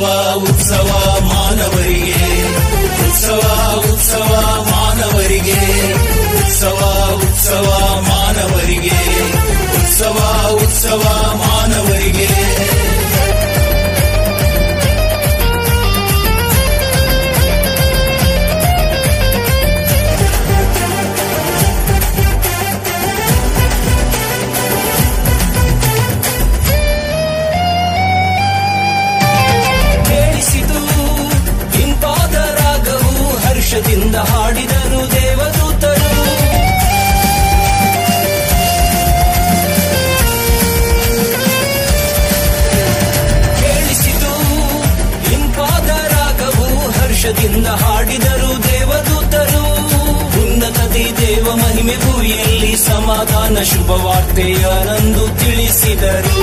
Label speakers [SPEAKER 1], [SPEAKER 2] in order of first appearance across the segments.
[SPEAKER 1] ಉತ್ಸವ ಉತ್ಸವ ಮಾನವರಿಗೆ, ಉತ್ಸವ ಉತ್ಸವ ಮಾನವರಿಗೆ, ಉತ್ಸವ ಉತ್ಸವ ಮಾನವರಿಗೆ, ಉತ್ಸವ ಉತ್ಸವ ಮಾನವರಿಗೆ. ಹರ್ಷದಿಂದ ಹಾಡಿದರು ದೇವದೂತರು, ಕೇಳಿಸಿತು ಇಂಪಾದ ರಾಗವು, ಹರ್ಷದಿಂದ ಹಾಡಿದರು ದೇವದೂತರು. ಉನ್ನತದಿ ದೇವ ಮಹಿಮೆ ಭೂಮಿಯಲ್ಲಿ ಸಮಾಧಾನ ಶುಭವಾರ್ತೆಯನೆಂದು ತಿಳಿಸಿದರು.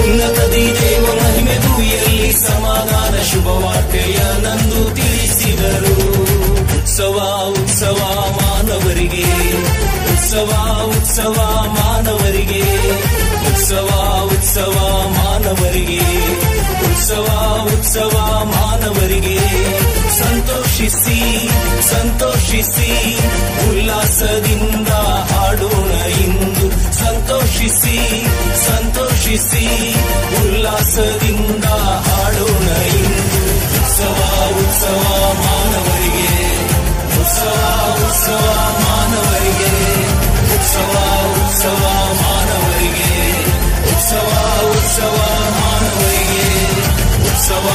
[SPEAKER 1] ಉನ್ನತದಿ ದೇವ ಮಹಿಮೆ ಭೂಮಿಯಲ್ಲಿ ಸಮಾಧಾನ ಶುಭವಾರ್ತೆಯನೆಂದು ತಿಳಿಸಿದರು. ಉತ್ಸವ ಉತ್ಸವ ಮಾನವರಿಗೆ, ಉತ್ಸವ ಉತ್ಸವ ಮಾನವರಿಗೆ, ಉತ್ಸವ ಉತ್ಸವ ಮಾನವರಿಗೆ, ಉತ್ಸವ ಉತ್ಸವ ಮಾನವರಿಗೆ. ಸಂತೋಷಿಸಿ ಸಂತೋಷಿಸಿ ಉಲ್ಲಾಸದಿಂದ ಹಾಡೋಣ ಇಂದು, ಸಂತೋಷಿಸಿ ಸಂತೋಷಿಸಿ ಉಲ್ಲಾಸದಿಂದ ಹಾಡೋಣ ಇಂದು. ಉತ್ಸವ ಉತ್ಸವ ಮಾನವರಿಗೆ, ಉತ್ಸವ ಉತ್ಸವ ಮಾನವರಿಗೆ, ಉತ್ಸವ ಉತ್ಸವ ಮಾನವರಿಗೆ, ಉತ್ಸವ ಉತ್ಸವ ಮಾನವರಿಗೆ, ಉತ್ಸವ